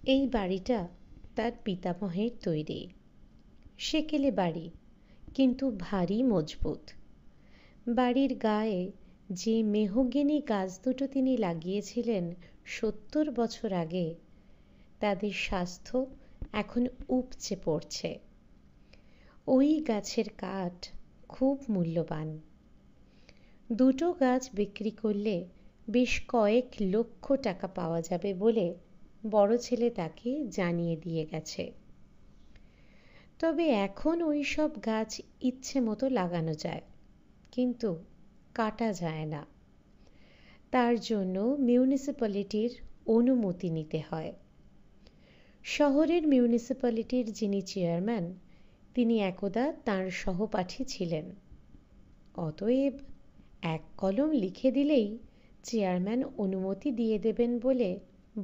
এই বাড়িটা তার পিতামহের তৈরি। সেকেলে বাড়ি, কিন্তু ভারী মজবুত। বাড়ির গায়ে যে মেহগিনি গাছ দুটো তিনি লাগিয়েছিলেন 70 বছর আগে, তাদের স্বাস্থ্য এখন উপচে পড়ছে। ওই গাছের কাঠ খুব মূল্যবান। দুটো গাছ বিক্রি করলে বেশ কয়েক লক্ষ টাকা পাওয়া যাবে বলে বড় ছেলে তাকে জানিয়ে দিয়ে গেছে। তবে এখন ওই সব গাছ ইচ্ছে মতো লাগানো যায়, কিন্তু কাটা যায় না। তার জন্য মিউনিসিপ্যালিটির অনুমতি নিতে হয়। শহরের মিউনিসিপ্যালিটির যিনি চেয়ারম্যান, তিনি একদা তাঁর সহপাঠী ছিলেন। অতএব এক কলম লিখে দিলেই চেয়ারম্যান অনুমতি দিয়ে দেবেন বলে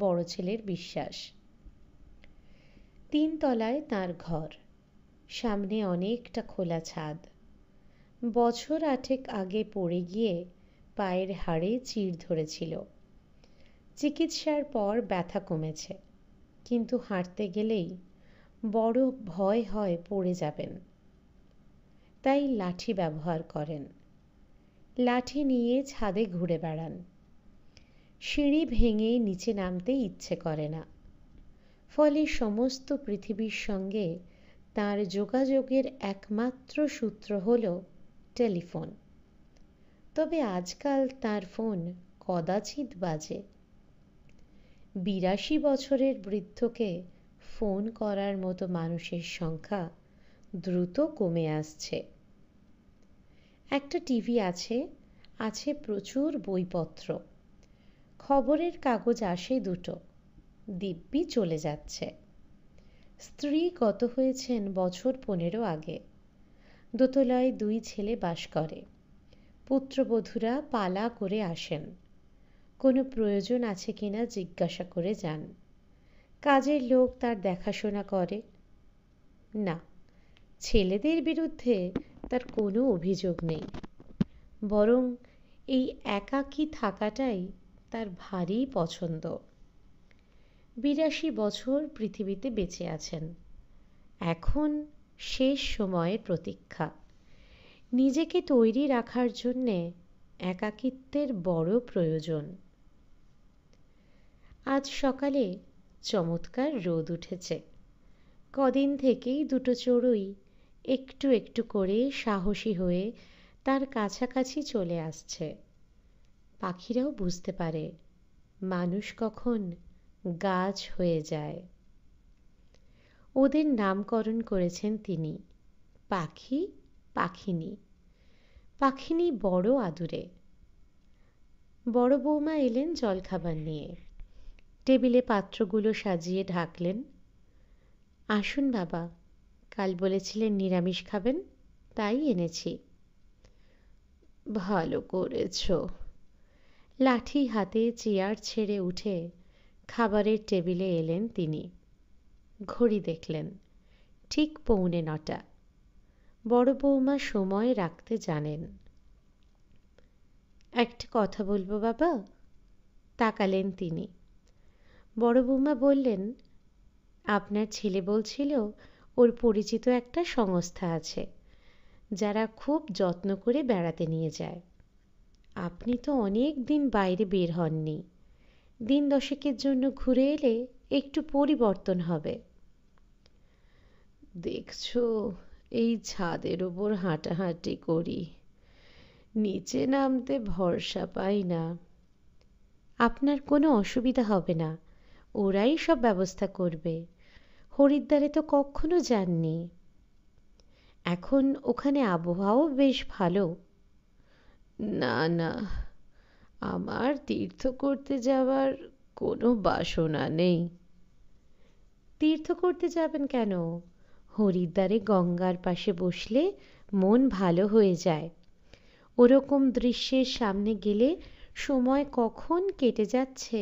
বড় ছেলের বিশ্বাস। 3 তলায় তাঁর ঘর, সামনে অনেকটা খোলা ছাদ। বছর 8 আগে পড়ে গিয়ে পায়ের হাড়ে চিড় ধরেছিল। চিকিৎসার পর ব্যথা কমেছে, কিন্তু হাঁটতে গেলেই বড় ভয় হয় পড়ে যাবেন। তাই লাঠি ব্যবহার করেন। লাঠি নিয়ে ছাদে ঘুরে বেড়ান। সিঁড়ি ভেঙে নিচে নামতে ইচ্ছে করে না। ফলে সমস্ত পৃথিবীর সঙ্গে তার যোগাযোগের একমাত্র সূত্র হল টেলিফোন। তবে আজকাল তার ফোন কদাচিৎ বাজে। 82 বছরের বৃদ্ধকে ফোন করার মতো মানুষের সংখ্যা দ্রুত কমে আসছে। একটা টিভি আছে, আছে প্রচুর বইপত্র। খবরের কাগজ আসে 2টো, দিব্যি চলে যাচ্ছে। স্ত্রী গত হয়েছেন বছর 15 আগে। দোতলায় 2 ছেলে বাস করে। পুত্রবধূরা পালা করে আসেন। কোনো প্রয়োজন আছে কিনা জিজ্ঞাসা করে যান। কাজের লোক তার দেখাশোনা করে না। ছেলেদের বিরুদ্ধে তার কোনো অভিযোগ নেই, বরং এই একাকী থাকাটাই তার ভারী পছন্দ। 82 বছর পৃথিবীতে বেঁচে আছেন। এখন শেষ সময়ের প্রতীক্ষা। নিজেকে তৈরি রাখার জন্যে একাকিত্বের বড় প্রয়োজন। আজ সকালে চমৎকার রোদ উঠেছে। কদিন থেকেই 2টো চড়ুই একটু একটু করে সাহসী হয়ে তার কাছাকাছি চলে আসছে। পাখিরাও বুঝতে পারে মানুষ কখন গাছ হয়ে যায়। ওদের নামকরণ করেছেন তিনি, পাখি, পাখিনি। পাখিনি বড় আদুরে। বড় বৌমা এলেন জলখাবার নিয়ে। টেবিলে পাত্রগুলো সাজিয়ে ঢাকলেন। আসুন বাবা, কাল বলেছিলেন নিরামিষ খাবেন, তাই এনেছি। ভালো করেছ। লাঠি হাতে চেয়ার ছেড়ে উঠে খাবারের টেবিলে এলেন তিনি। ঘড়ি দেখলেন, ঠিক 8:45। বড় বৌমা সময় রাখতে জানেন। একটা কথা বলবো বাবা? তাকালেন তিনি। বড় বৌমা বললেন, আপনার ছেলে বলছিল ওর পরিচিত একটা সংস্থা আছে, যারা খুব যত্ন করে বেড়াতে নিয়ে যায়। আপনি তো অনেক দিন বাইরে বের হননি। দিন 10 জন্য ঘুরে এলে একটু পরিবর্তন হবে। দেখছো, এই ছাদের ওপর হাঁটাহাঁটি করি, নিচে নামতে ভরসা পাই না। আপনার কোনো অসুবিধা হবে না, ওরাই সব ব্যবস্থা করবে। হরিদ্বারে তো কখনো যাননি। এখন ওখানে আবহাওয়াও বেশ ভালো। না না, আমার তীর্থ করতে যাওয়ার কোনো বাসনা নেই। তীর্থ করতে যাবেন কেন? হরিদ্বারে গঙ্গার পাশে বসলে মন ভালো হয়ে যায়। ওরকম দৃশ্যের সামনে গেলে সময় কখন কেটে যাচ্ছে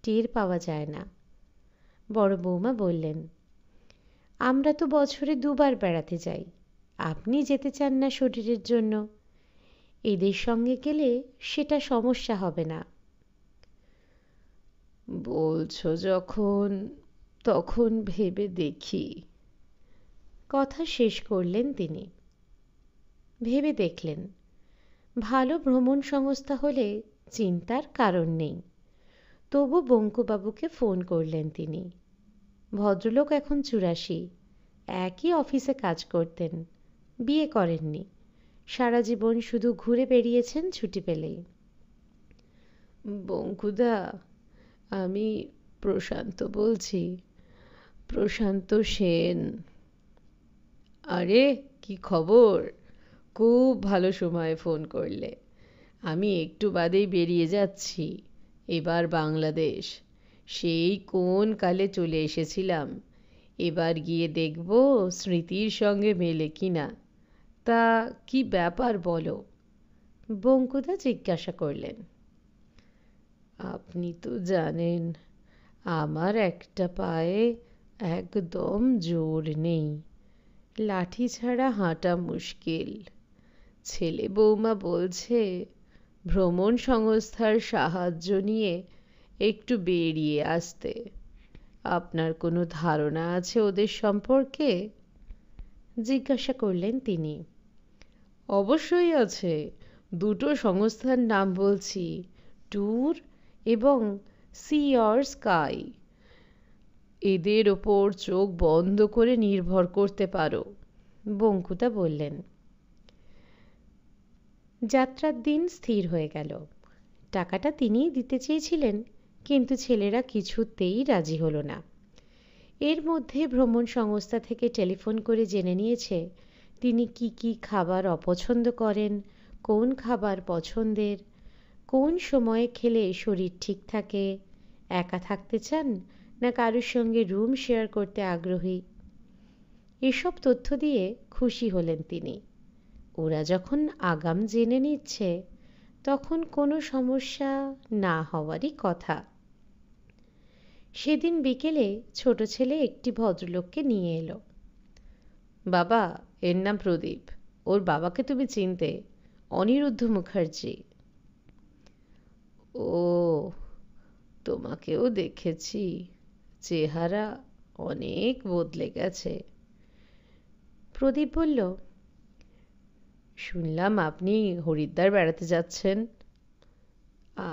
টের পাওয়া যায় না। বড় বৌমা বললেন, আমরা তো বছরে 2বার বেড়াতে যাই। আপনি যেতে চান না শরীরের জন্য। এদের সঙ্গে গেলে সেটা সমস্যা হবে না। বলছো যখন, তখন ভেবে দেখি। কথা শেষ করলেন তিনি। ভেবে দেখলেন, ভালো ভ্রমণ সংস্থা হলে চিন্তার কারণ নেই। তবু বঙ্কুবাবুকে ফোন করলেন তিনি। ভদ্রলোক এখন 84, একই অফিসে কাজ করতেন, বিয়ে করেননি, সারা জীবন শুধু ঘুরে বেড়িয়েছেন ছুটি পেলেই। বঙ্কুদা, আমি প্রশান্ত বলছি, প্রশান্ত সেন। আরে কি খবর? খুব ভালো সময়ে ফোন করলে। আমি একটু বাদেই বেরিয়ে যাচ্ছি, এবার বাংলাদেশ। সেই কোন কালে চলে এসেছিলাম, এবার গিয়ে দেখব স্মৃতির সঙ্গে মেলে কিনা। তা কি ব্যাপার বলো? বঙ্কুদা জিজ্ঞাসা করলেন। আপনি তো জানেন আমার একটা পায়ে একদম জোর নেই, লাঠি ছাড়া হাঁটা মুশকিল। ছেলে বৌমা বলছে ভ্রমণ সংস্থার সাহায্য নিয়ে একটু বেরিয়ে আসতে। আপনার কোনো ধারণা আছে ওদের সম্পর্কে? জিজ্ঞাসা করলেন তিনি। অবশ্যই আছে, দুটো সংস্থার নাম বলছি, ট্যুর এবং সি অর স্কাই। এদের ওপর চোখ বন্ধ করে নির্ভর করতে পারো, বঙ্কুদা বললেন। যাত্রার দিন স্থির হয়ে গেল। টাকাটা তিনিই দিতে চেয়েছিলেন, কিন্তু ছেলেরা কিছুতেই রাজি হলো না। এর মধ্যে ভ্রমণ সংস্থা থেকে টেলিফোন করে জেনে নিয়েছে তিনি কি কি খাবার অপছন্দ করেন, কোন খাবার পছন্দের, কোন সময়ে খেলে শরীর ঠিক থাকে, একা থাকতে চান না কারোর সঙ্গে রুম শেয়ার করতে আগ্রহী। এসব তথ্য দিয়ে খুশি হলেন তিনি। ওরা যখন আগাম জেনে নিচ্ছে, তখন কোনো সমস্যা না হওয়ারই কথা। সেদিন বিকেলে ছোট ছেলে একটি ভদ্রলোককে নিয়ে এলো। বাবা, এর নাম প্রদীপ, ওর বাবাকে তুমি চিনতে, অনিরুদ্ধ মুখার্জি। ও, তোমাকেও দেখেছি, চেহারা অনেক বদলে গেছে। প্রদীপ বলল, শুনলাম আপনি হরিদ্বার বেড়াতে যাচ্ছেন।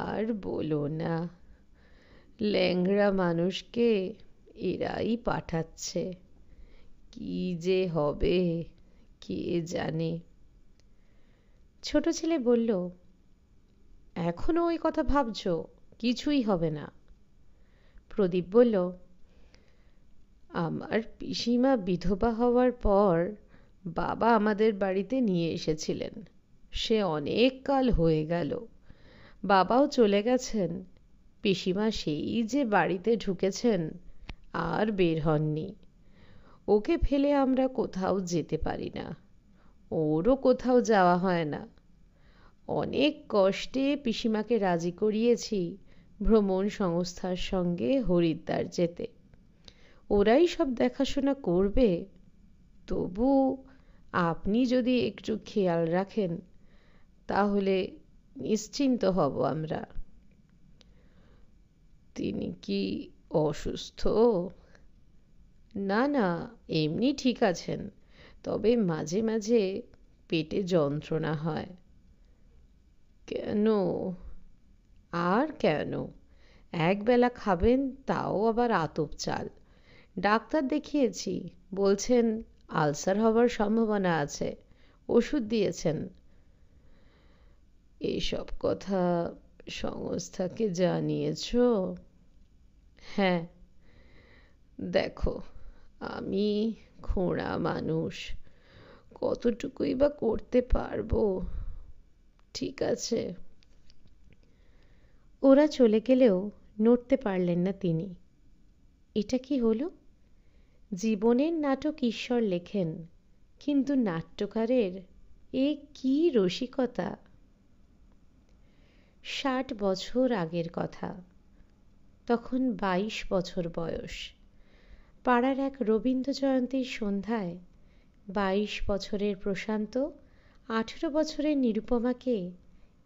আর বলো না, ল্যাংড়া মানুষকে এরাই পাঠাচ্ছে। কি যে হবে কে জানে। ছোট ছেলে বলল, এখনো ওই কথা ভাবছো? কিছুই হবে না। প্রদীপ বলল, আমার পিসিমা বিধবা হওয়ার পর বাবা আমাদের বাড়িতে নিয়ে এসেছিলেন। সে অনেক কাল হয়ে গেল, বাবাও চলে গেছেন। পিসিমা সেই যে বাড়িতে ঢুকেছেন, আর বের হননি। ওকে ফেলে আমরা কোথাও যেতে পারি না, ওরও কোথাও যাওয়া হয় না। অনেক কষ্টে পিসিমাকে রাজি করিয়েছি ভ্রমণ সংস্থার সঙ্গে হরিদ্বার যেতে। ওরাই সব দেখাশোনা করবে। তবু আপনি যদি একটু খেয়াল রাখেন, তাহলে নিশ্চিন্ত হব আমরা। তিনি কি অসুস্থ? না না, এমনি ঠিক আছেন, তবে মাঝে মাঝে পেটে যন্ত্রণা হয়। কেন? আর কেন, একবেলা খাবেন তাও আবার আতপ চাল। ডাক্তার দেখিয়েছি, বলছেন আলসার হবার সম্ভাবনা আছে, ওষুধ দিয়েছেন। এইসব কথা সংস্থাকে জানিয়েছো? হ্যাঁ। দেখো, আমি খোঁড়া মানুষ, কতটুকুই বা করতে পারবো। ঠিক আছে। ওরা চলে গেলেও নড়তে পারলেন না তিনি। এটা কি হলো? জীবনের নাটক ঈশ্বর লেখেন, কিন্তু নাট্যকারের এ কি রসিকতা! 60 বছর আগের কথা। তখন 22 বছর বয়স। পাড়ার এক রবীন্দ্র জয়ন্তীর সন্ধ্যায় 22 বছরের প্রশান্ত 18 বছরের নিরুপমাকে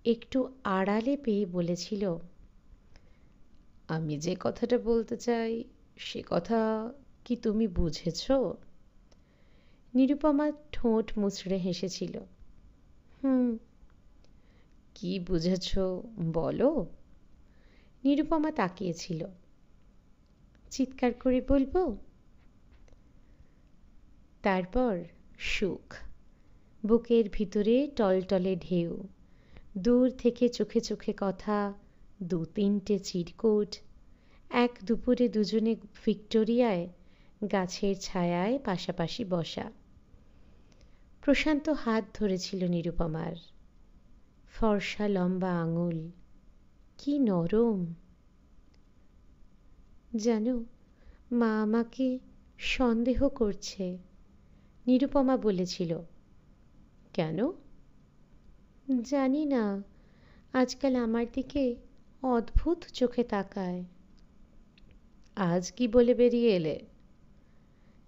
একটু আড়ালে পেয়ে বলেছিল, আমি যে কথাটা বলতে চাই সে কথা কি তুমি বুঝেছ? নিরুপমা ঠোঁট মুচড়ে হেসেছিল। হুম। কি বুঝেছ বলো? নিরুপমা তাকিয়েছিল। চিৎকার করে বলবো? তারপর সুখ, বুকের ভিতরে টলটলে ঢেউ, দূর থেকে চোখে চোখে কথা, 2-3টে চিরকুট, এক দুপুরে দুজনে ভিক্টোরিয়ায় গাছের ছায়ায় পাশাপাশি বসা। প্রশান্ত হাত ধরেছিল নিরুপমার। ফর্সা লম্বা আঙুল, কি নরম। জানো, মা আমাকে সন্দেহ করছে, নিরুপমা বলেছিল। কেন? জানি না, আজকাল আমার দিকে অদ্ভুত চোখে তাকায়। আজ কি বলে বেরিয়ে এলে?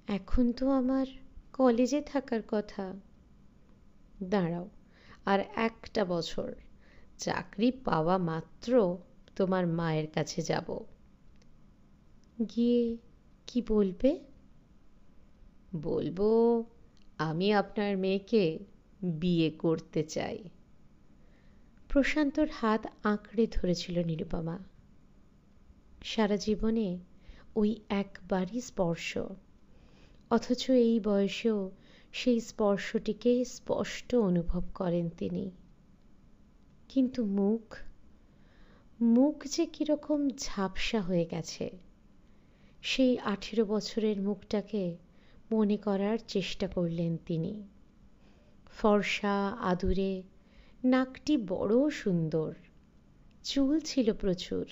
এখন তো আমার কলেজে থাকার কথা। দাঁড়াও, আর একটা বছর, চাকরি পাওয়া মাত্র তোমার মায়ের কাছে যাব। গিয়ে কি বলবে? বলবো আমি আপনার মেয়েকে বিয়ে করতে চাই। প্রশান্তর হাত আঁকড়ে ধরেছিল নিরুপমা। সারা জীবনে ওই একবারই স্পর্শ, অথচ এই বয়সেও সেই স্পর্শটিকে স্পষ্ট অনুভব করেন তিনি। কিন্তু মুখ, মুখ যে কিরকম ঝাপসা হয়ে গেছে। সেই 18 বছরের মুখটাকে মনে করার চেষ্টা করলেন তিনি। ফর্সা, আদুরে, নাকটি বড় সুন্দর, চুল ছিল প্রচুর,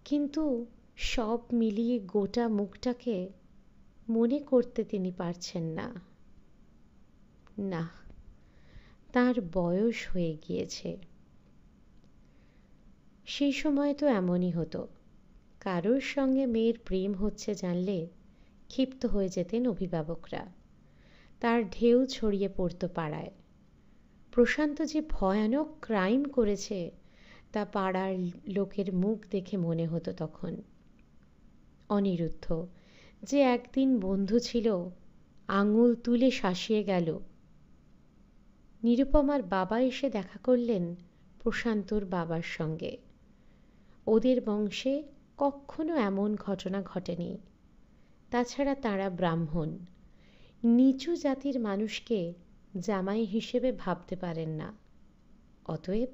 কিন্তু সব মিলিয়ে গোটা মুখটাকে মনে করতে তিনি পারছেন না। না, তার বয়স হয়ে গিয়েছে। সেই সময় তো এমনই হতো, কারোর সঙ্গে মেয়ের প্রেম হচ্ছে জানলে ক্ষিপ্ত হয়ে যেতেন অভিভাবকরা। তার ঢেউ ছড়িয়ে পড়ত পাড়ায়। প্রশান্ত যে ভয়ানক ক্রাইম করেছে তা পাড়ার লোকের মুখ দেখে মনে হতো তখন। অনিরুদ্ধ যে একদিন বন্ধু ছিল, আঙুল তুলে শাসিয়ে গেল। নিরুপমার বাবা এসে দেখা করলেন প্রশান্তর বাবার সঙ্গে। ওদের বংশে কখনো এমন ঘটনা ঘটেনি। তাছাড়া তাঁরা ব্রাহ্মণ, নিচু জাতির মানুষকে জামাই হিসেবে ভাবতে পারেন না। অতএব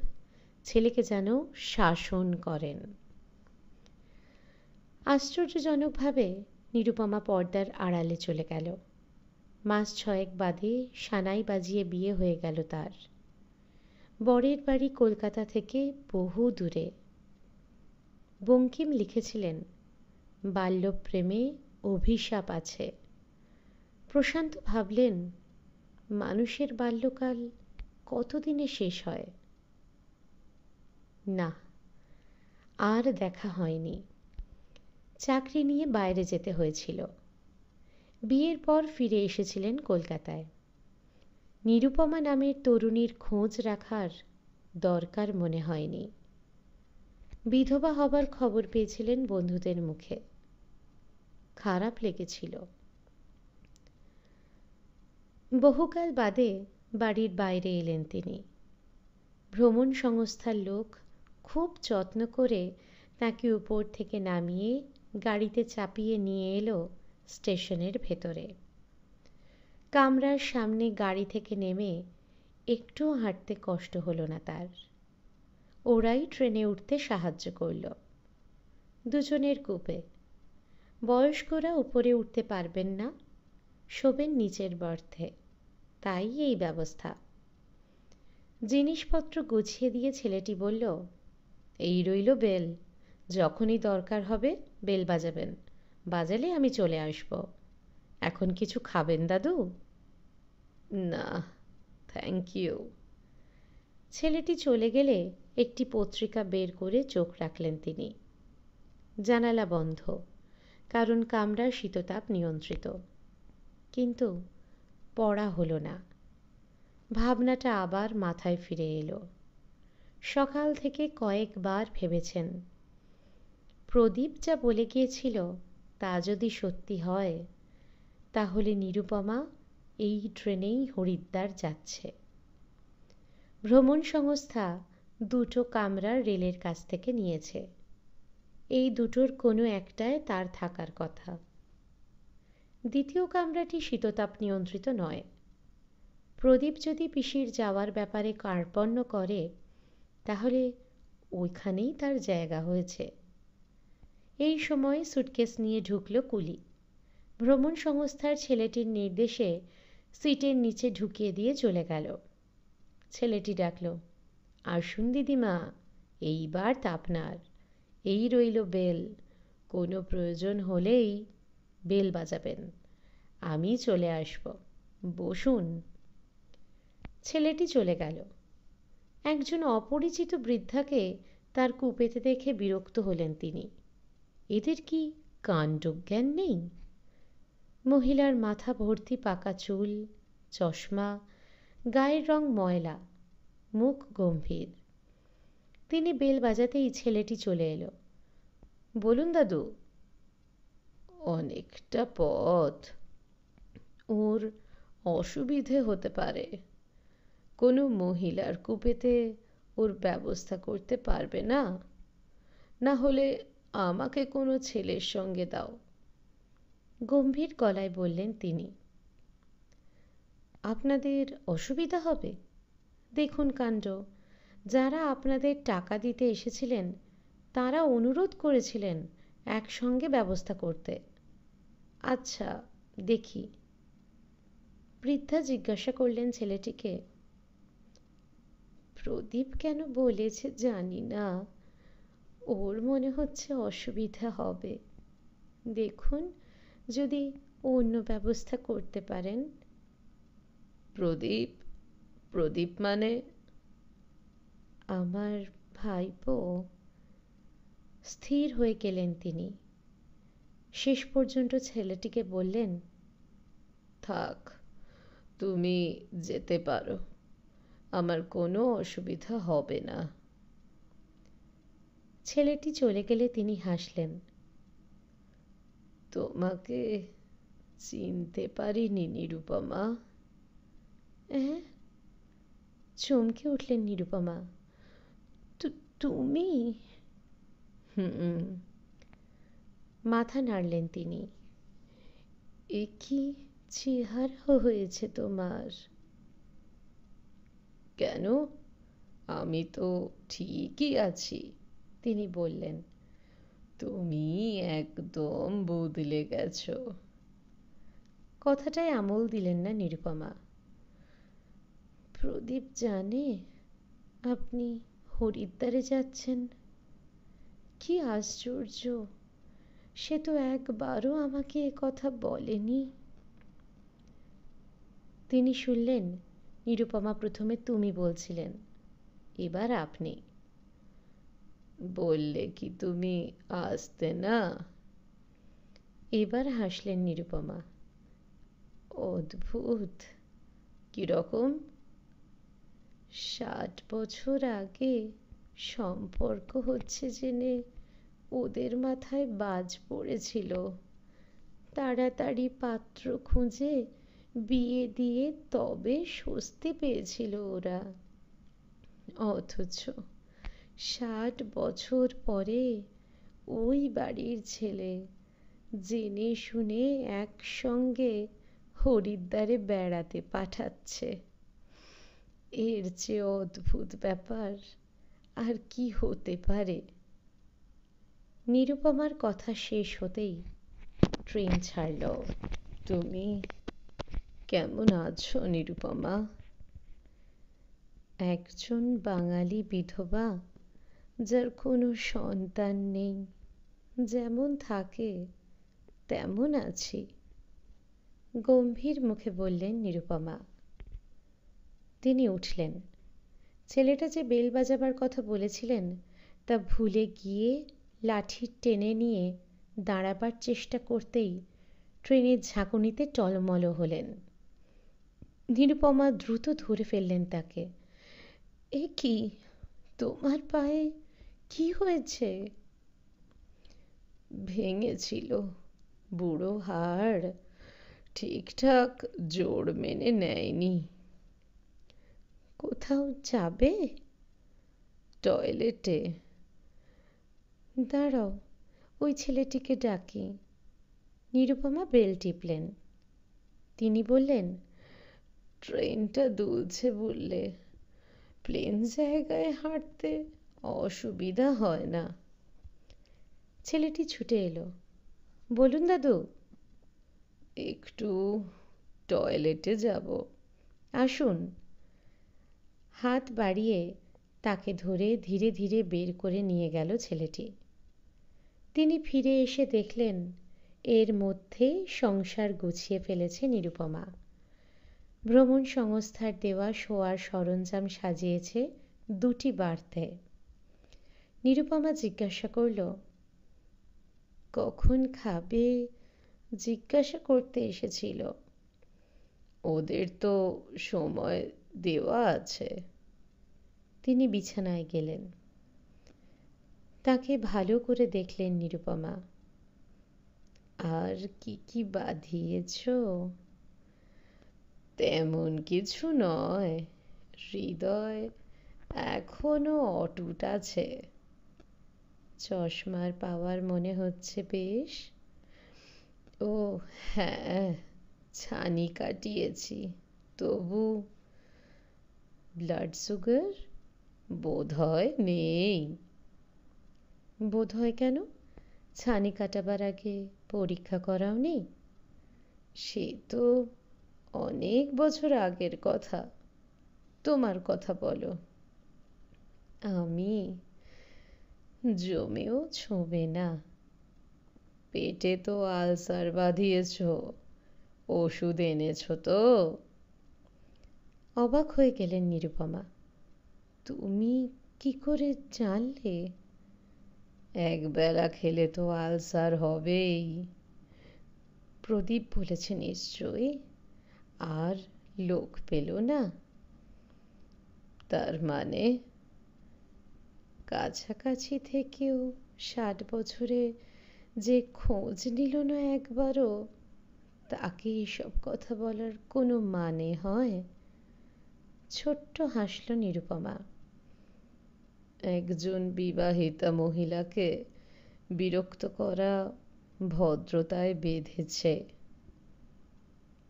ছেলেকে যেন শাসন করেন। আশ্চর্যজনকভাবে নিরুপমা পর্দার আড়ালে চলে গেল। মাস 6 বাদে সানাই বাজিয়ে বিয়ে হয়ে গেল তার। বরের বাড়ি কলকাতা থেকে বহু দূরে। বঙ্কিম লিখেছিলেন, বাল্যপ্রেমে অভিশাপ আছে। প্রশান্ত ভাবলেন, মানুষের বাল্যকাল কতদিনে শেষ হয়? না, আর দেখা হয়নি। চাকরি নিয়ে বাইরে যেতে হয়েছিল। বিয়ের পর ফিরে এসেছিলেন কলকাতায়। নিরুপমা নামের তরুণীর খোঁজ রাখার দরকার মনে হয়নি। বিধবা হবার খবর পেয়েছিলেন বন্ধুদের মুখে। খারাপ লেগেছিল। বহুকাল বাদে বাড়ির বাইরে এলেন তিনি। ভ্রমণ সংস্থার লোক খুব যত্ন করে তাকে উপর থেকে নামিয়ে গাড়িতে চাপিয়ে নিয়ে এলো স্টেশনের ভেতরে। কামরার সামনে গাড়ি থেকে নেমে একটুও হাঁটতে কষ্ট হলো না তার। ওরাই ট্রেনে উঠতে সাহায্য করল। দুজনের কুপে। বয়স্করা উপরে উঠতে পারবেন না, শোবেন নিচের বার্থে, তাই এই ব্যবস্থা। জিনিসপত্র গুছিয়ে দিয়ে ছেলেটি বলল, এই রইল বেল, যখনই দরকার হবে বেল বাজাবেন, বাজালে আমি চলে আসব। এখন কিছু খাবেন দাদু? না, থ্যাংক ইউ। ছেলেটি চলে গেলে একটি পত্রিকা বের করে চোখ রাখলেন তিনি। জানালা বন্ধ, কারণ কামরার শীততাপ নিয়ন্ত্রিত। কিন্তু পড়া হলো না। ভাবনাটা আবার মাথায় ফিরে এলো। সকাল থেকে কয়েকবার ভেবেছেন। প্রদীপ যা বলে গিয়েছিল তা যদি সত্যি হয় তাহলে নিরুপমা এই ট্রেনেই হরিদ্বার যাচ্ছে। ভ্রমণ সংস্থা দুটো কামরা রেলের কাছ থেকে নিয়েছে। এই দুটোর কোনো একটায় তার থাকার কথা। দ্বিতীয় কামরাটি শীততাপ নিয়ন্ত্রিত নয়। প্রদীপ যদি পিসির যাওয়ার ব্যাপারে কার্পণ্য করে তাহলে ওইখানেই তার জায়গা হয়েছে। এই সময় সুটকেস নিয়ে ঢুকল কুলি। ভ্রমণ সংস্থার ছেলেটির নির্দেশে সিটের নিচে ঢুকিয়ে দিয়ে চলে গেল। ছেলেটি ডাকল, আসুন দিদিমা, এইবার তা আপনার। এই রইল বেল, কোনো প্রয়োজন হলেই বেল বাজাবেন, আমি চলে আসব, বসুন। ছেলেটি চলে গেল। একজন অপরিচিত বৃদ্ধাকে তার কুপেতে দেখে বিরক্ত হলেন তিনি। এদের কি কাণ্ডজ্ঞান নেই? মহিলার মাথা ভর্তি পাকা চুল, চশমা, গায়ের রং ময়লা, মুখ গম্ভীর। তিনি বেল বাজাতেই ছেলেটি চলে এলো। বলুন দাদু। অনেকটা পথ, ওর অসুবিধে হতে পারে, কোনো মহিলার কুপেতে ওর ব্যবস্থা করতে পারবে না? না হলে আমাকে কোনো ছেলের সঙ্গে দাও, গম্ভীর গলায় বললেন তিনি। আপনাদের অসুবিধা হবে? দেখুন কাণ্ড, যারা আপনাদের টাকা দিতে এসেছিলেন তারা অনুরোধ করেছিলেন একসঙ্গে ব্যবস্থা করতে। আচ্ছা, দেখি। বৃদ্ধা জিজ্ঞাসা করলেন ছেলেটিকে, প্রদীপ কেন বলেছে জানি না, ওর মনে হচ্ছে অসুবিধা হবে। দেখুন যদি অন্য ব্যবস্থা করতে পারেন। প্রদীপ? প্রদীপ মানে? আমার ভাইপো। স্থির হয়ে গেলেন তিনি। শেষ পর্যন্ত ছেলেটিকে বললেন, থাক, তুমি যেতে পারো, আমার কোনো অসুবিধা হবে না। ছেলেটি চলে গেলে তিনি হাসলেন। তোমাকে চিনতে পারিনি নিরুপমা। হ্যাঁ? চমকে উঠলেন নিরুপমা। তুমি? হুম। মাথা নাড়লেন তিনি। এ কি চেহারা হয়েছে তোমার? কেন, আমি তো ঠিকই আছি, তিনি বললেন। তুমি একদম বদলে গেছো। কথাটায় আমল দিলেন না নিরুপমা। প্রদীপ জানে আপনি হরিদ্বারে যাচ্ছেন? কি আশ্চর্য, সে তো একবারও আমাকে এ কথা বলেনি। তিনি শুনলেন নিরুপমা প্রথমে তুমি বলছিলেন, এবার আপনি। বললে কি তুমি আসতে না? এবার হাসলেন নিরুপমা। অদ্ভুত, কিরকম? 60 বছর আগে সম্পর্ক হচ্ছে জেনে ওদের মাথায় বাজ পড়েছিল। তাড়াতাড়ি পাত্র খুঁজে বিয়ে দিয়ে তবে স্বস্তি পেয়েছিল ওরা। অথচ 60 বছর পরে ওই বাড়ির ছেলে জেনে শুনে একসঙ্গে হরিদ্বারে বেড়াতে পাঠাচ্ছে। এর চেয়ে অদ্ভুত ব্যাপার আর কি হতে পারে? নিরুপমার কথা শেষ হতেই ট্রেন ছাড়ল। তুমি কেমন আছো নিরুপমা? একজন বাঙালি বিধবা যার কোনো সন্তান নেই, যেমন থাকে তেমন আছি, গম্ভীর মুখে বললেন নিরুপমা। তিনি উঠলেন। ছেলেটা যে বেল বাজাবার কথা বলেছিলেন তা ভুলে গিয়ে লাঠি টেনে নিয়ে দাঁড়াবার চেষ্টা করতেই ট্রেনের ঝাঁকুনিতে টলমল হলেন। নিরুপমা দ্রুত ধরে ফেললেন তাকে। এ কি, তোমার পায়ে কি হয়েছে? ভেঙেছিল, বুড়ো হাড় ঠিকঠাক জোর মেনে নেয়নি। কোথাও যাবে? টয়লেটে। দাঁড়াও, ওই ছেলেটিকে ডাকি। নিরুপমা বেল টিপলেন। তিনি বললেন, ট্রেনটা দুলছে বললে, প্লেন জায়গায় হাঁটতে অসুবিধা হয় না। ছেলেটি ছুটে এলো। বলুন দাদু। একটু টয়লেটে যাব। আসুন। হাত বাড়িয়ে তাকে ধরে ধীরে ধীরে বের করে নিয়ে গেল ছেলেটি। তিনি ফিরে এসে দেখলেন এর মধ্যেই সংসার গুছিয়ে ফেলেছে নিরুপমা। ভ্রমণ সংস্থার দেওয়া শোয়ার সরঞ্জাম সাজিয়েছে দুটি বার্থে। নিরুপমা জিজ্ঞাসা করল, কখন খাবে জিজ্ঞাসা করতে এসেছিল? ওদের তো সময় দেওয়া আছে। তিনি বিছানায় গেলেন। তাকে ভালো করে দেখলেন নিরুপমা। আর কি কি বাঁধিয়েছ? তেমন কিছু নয়, হৃদয় এখনো অটুট আছে। চশমার পাওয়ার মনে হচ্ছে বেশ। ও হ্যাঁ, ছানি কাটিয়েছি, তবু ব্লাড সুগার বোধহয় নেই। বোধহয় কেন? ছানি কাটাবার আগে পরীক্ষা করাওনি? সে তো অনেক বছর আগের কথা। তোমার কথা বলো। আমি জমেও ছোঁবে না। পেটে তো আলসার বাঁধিয়েছ, ওষুধ এনেছ তো? অবাক হয়ে গেলেন নিরুপমা। তুমি কি করে জানলে? একবেলা খেলে তো আলসার হবেই। প্রদীপ বলেছে নিশ্চয়ই। আর লোক পেল না? তার মানে? কাছাকাছি থেকেও 60 বছরে যে খোঁজ নিল না একবারও, তাকে এসব কথা বলার কোনো মানে হয়? ছোট্ট হাসল নিরুপমা। একজন বিবাহিতা মহিলাকে বিরক্ত করা ভদ্রতায় বেঁধেছে।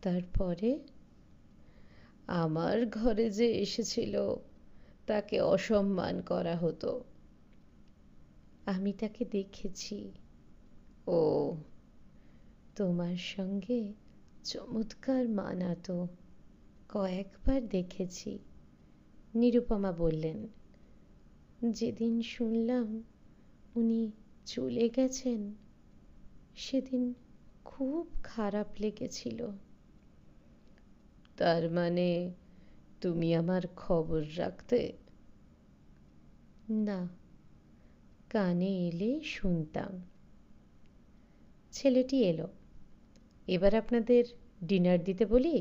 তারপরে আমার ঘরে যে এসেছিল তাকে অসম্মান করা হতো। আমি তাকে দেখেছি। ও, তোমার সঙ্গে চমৎকার মানাতো। কয়েকবার দেখেছি। নিরুপমা বললেন, যেদিন শুনলাম উনি চলে গেছেন সেদিন খুব খারাপ লেগেছিল। তার মানে তুমি আমার খবর রাখতে? না, কানে এলে শুনতাম। ছেলেটি এলো। এবার আপনাদের ডিনার দিতে বলি?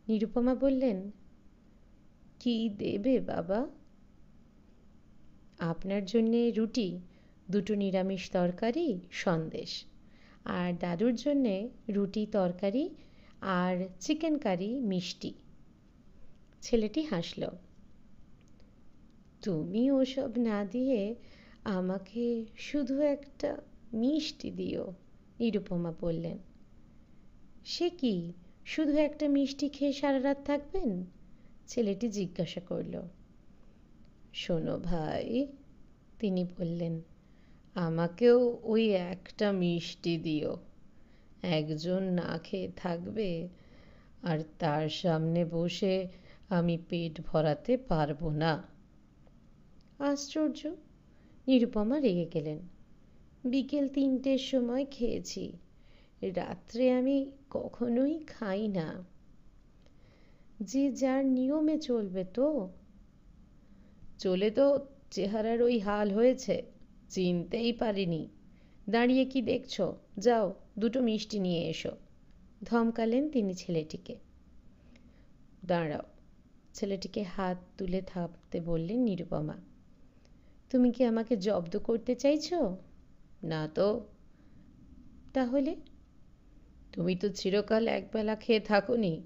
নিরুপমা বললেন, কি দেবে বাবা? আপনার জন্যে রুটি, দুটো নিরামিষ তরকারি, সন্দেশ। আর দাদুর জন্যে রুটি, তরকারি আর চিকেন কারি, মিষ্টি। ছেলেটি হাসল। তুমি ওসব না দিয়ে আমাকে শুধু একটা মিষ্টি দিও, নিরুপমা বললেন। সে কি, শুধু একটা মিষ্টি খেয়ে সারা রাত থাকবেন? ছেলেটি জিজ্ঞাসা করল। শোনো ভাই, তিনি বললেন, আমাকেও ওই একটা মিষ্টি দিও। একজন না খেয়ে থাকবে, আর তার সামনে বসে আমি পেট ভরাতে পারবো না। আশ্চর্য, নিরুপমা রেগে গেলেন। বিকেল 3টের সময় খেয়েছি, রাত্রে আমি কখনোই খাই না। যে যার নিয়মে চলবে তো। চলে তো চেহারার ওই হাল হয়েছে, চিনতেই পারিনি। দাঁড়িয়ে কি দেখছো? যাও, দুটো মিষ্টি নিয়ে এসো, ধমকালেন তিনি ছেলেটিকে। দাঁড়াও, ছেলেটিকে হাত তুলে থামতে বললেন নিরুপমা। তুমি কি আমাকে জব্দ করতে চাইছো? না তো। তাহলে? তুমি তো চিরকাল একবেলা খেয়ে থাকোনি,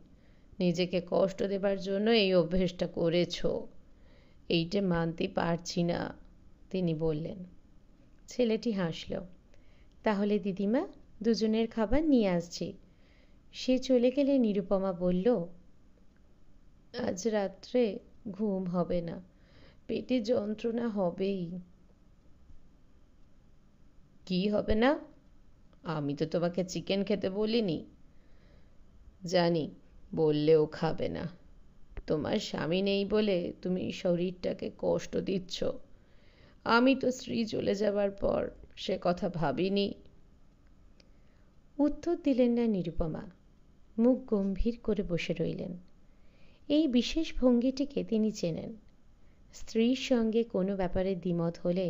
নিজেকে কষ্ট দেবার জন্য এই অভ্যেসটা করেছো। এইটা মানতে পারছি না, তিনি বললেন। ছেলেটি হাসল। তাহলে দিদিমা, দুজনের খাবার নিয়ে আসছি। সে চলে গেলে নিরুপমা বলল, আজ রাত্রে ঘুম হবে না, পেটে যন্ত্রণা হবেই। কি হবে না? আমি তো তোমাকে চিকেন খেতে বলিনি। জানি, বললেও খাবে না। তোমার স্বামী নেই বলে তুমি শরীরটাকে কষ্ট দিচ্ছ। আমি তো স্ত্রী চলে যাবার পর সে কথা ভাবিনি। উত্তর দিলেন না নিরুপমা, মুখ গম্ভীর করে বসে রইলেন। এই বিশেষ ভঙ্গিটিকে তিনি চেনেন। স্ত্রীর সঙ্গে কোনো ব্যাপারে দ্বিমত হলে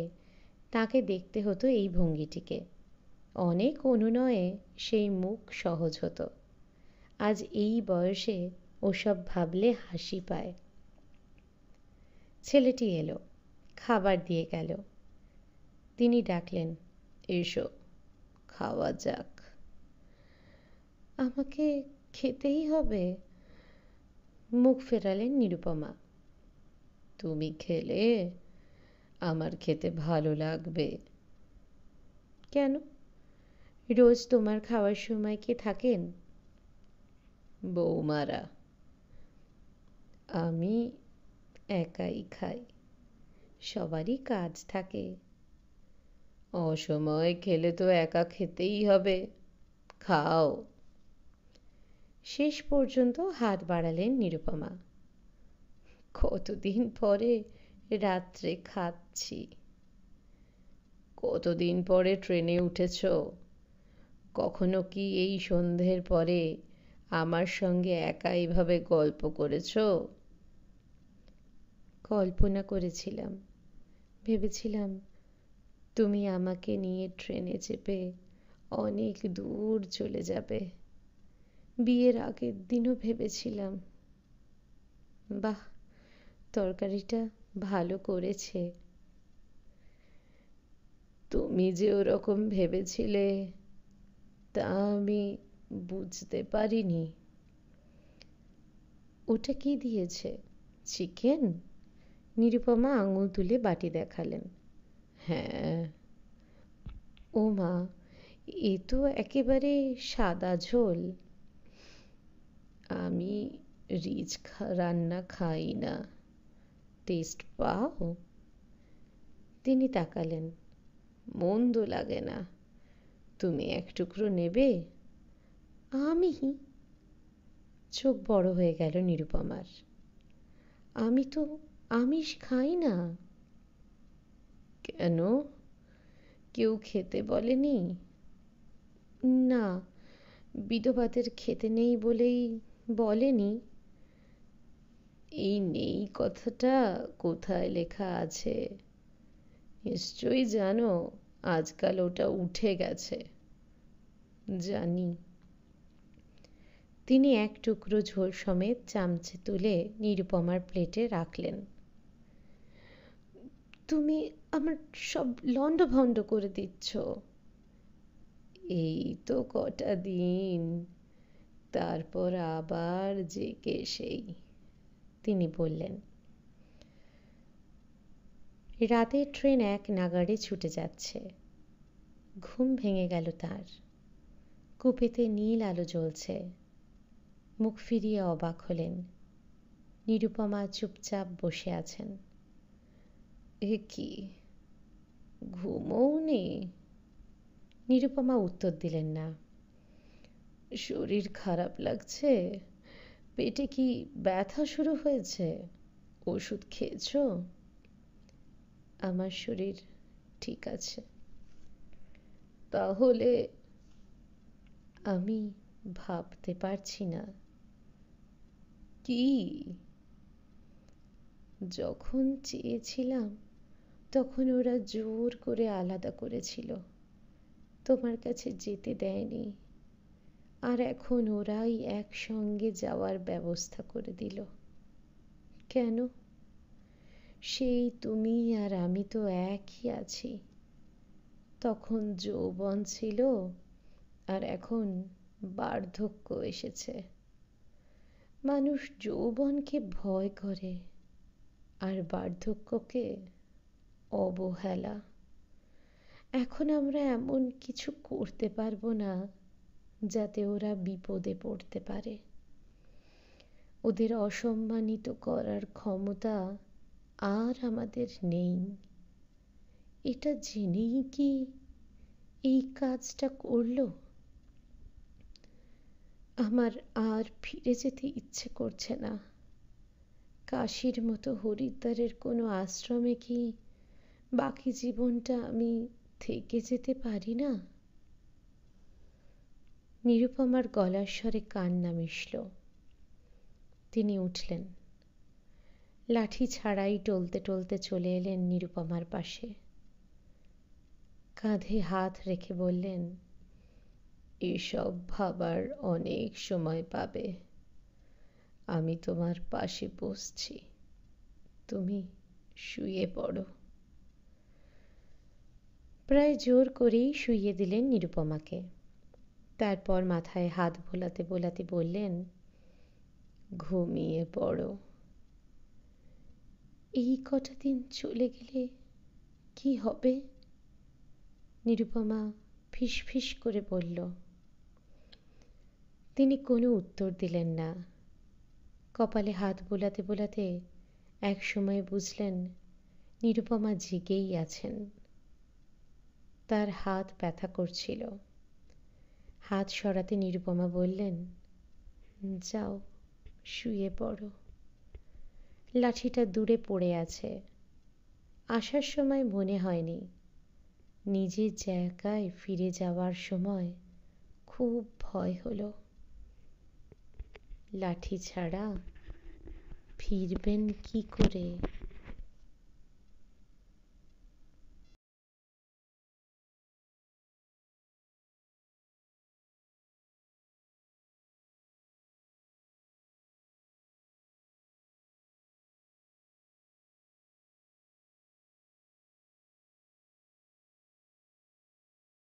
তাকে দেখতে হতো এই ভঙ্গিটিকে। অনেক অনুনয়ে সেই মুখ সহজ হতো। আজ এই বয়সে ওসব ভাবলে হাসি পায়। ছেলেটি এলো, খাবার দিয়ে গেল। তিনি ডাকলেন, এসো, খাওয়া যাক। আমাকে খেতেই হবে? মুখ ফেরালেন নিরুপমা। তুমি খেলে আমার খেতে ভালো লাগবে। কেন? রোজ তোমার খাওয়ার সময় কে থাকেন? বৌমারা। আমি একাই খাই, সবারই কাজ থাকে। অসময়ে খেলে তো একা খেতেই হবে, খাও। শেষ পর্যন্ত হাত বাড়ালেন নিরুপমা। কতদিন পরে রাত্রে খাচ্ছি। কতদিন পরে ট্রেনে উঠেছ? কখনো কি এই সন্ধ্যের পরে আমার সঙ্গে একা এইভাবে গল্প করেছ? কল্পনা করেছিলাম, ভেবেছিলাম তুমি আমাকে নিয়ে ট্রেনে চেপে অনেক দূর চলে যাবে। বিয়ের আগের দিনও ভেবেছিলাম। বাহ, তরকারিটা ভালো করেছে। তুমি যে ওরকম ভেবেছিলে তা আমি বুঝতে পারিনি। ওটা কি দিয়েছে? চিকেন? নিরুপমা আঙুল তুলে বাটি দেখালেন। হ্যাঁ। ও মা, এ তো একেবারে সাদা ঝোল। আমি রিচ রান্না খাই না। টেস্ট পাও? তিনি তাকালেন। মন্দ লাগে না। তুমি এক টুকরো নেবে? আমি? চোখ বড় হয়ে গেল নিরুপমার। আমি তো আমিষ খাই না। কেন? কেউ খেতে বলেনি? না, বিধবাদের খেতে নেই বলেই বলেনি। এই নেই কথাটা কোথায় লেখা আছে? নিশ্চয়ই জানো আজকাল ওটা উঠে গেছে। জানি। তিনি এক টুকরো ঝোল সমেত চামচে তুলে নিরুপমার প্লেটে রাখলেন। তুমি আমার সব লণ্ডভণ্ড করে দিচ্ছ। এই তো কটা দিন, তারপর আবার যে কে সেই, তিনি বললেন। রাতের ট্রেন এক নাগাড়ে ছুটে যাচ্ছে। ঘুম ভেঙে গেল তার। কুপেতে নীল আলো জ্বলছে। মুখ ফিরিয়ে অবাক হলেন। নিরুপমা চুপচাপ বসে আছেন। এ কি, ঘুমও নেই? নিরুপমা উত্তর দিলেন না। শরীর খারাপ লাগছে? পেটে কি ব্যথা শুরু হয়েছে? ওষুধ খেয়েছো? আমার শরীর ঠিক আছে। তাহলে? আমি ভাবতে পারছি না। কি? যখন চেয়েছিলাম তখন ওরা জোর করে আলাদা করেছিল, তোমার কাছে যেতে দেয়নি। আর এখন ওরাই একসঙ্গে যাওয়ার ব্যবস্থা করে দিল। কেন? সেই তুমি আর আমি তো একই আছি। তখন যৌবন ছিল, আর এখন বার্ধক্য এসেছে। মানুষ যৌবনকে ভয় করে আর বার্ধক্যকে অবহেলা। এখন আমরা এমন কিছু করতে পারবো না যাতে ওরা বিপদে পড়তে পারে। ওদের অসম্মানিত করার ক্ষমতা আর আমাদের নেই। এটা জেনেই কি এই কাজটা করলো? আমার আর ফিরে যেতে ইচ্ছে করছে না। কাশীর মতো হরিদ্বারের কোনো আশ্রমে কি বাকি জীবনটা আমি থেকে যেতে পারি না? নিরুপমার গলার স্বরে কান্না মিশল। তিনি উঠলেন। লাঠি ছাড়াই টলতে টলতে চলে এলেন নিরুপমার পাশে। কাঁধে হাত রেখে বললেন, এসব ভাবার অনেক সময় পাবে। আমি তোমার পাশে বসছি, তুমি শুয়ে পড়ো। প্রায় জোর করেই শুইয়ে দিলেন নিরুপমাকে। তারপর মাথায় হাত বোলাতে বোলাতে বললেন, ঘুমিয়ে পড়ো। এই কটা দিন চলে গেলে কি হবে? নিরুপমা ফিস ফিস করে বলল। তিনি কোনো উত্তর দিলেন না। কপালে হাত বোলাতে বোলাতে এক সময় বুঝলেন নিরুপমা জেগেই আছেন। তার হাত ব্যথা করছিল। হাত সরাতে নিরুপমা বললেন, যাও শুয়ে পড়ো। লাঠিটা দূরে পড়ে আছে। আসার সময় মনে হয়নি। নিজের জায়গায় ফিরে যাওয়ার সময় খুব ভয় হলো। লাঠি ছাড়া ফিরবেন কি করে?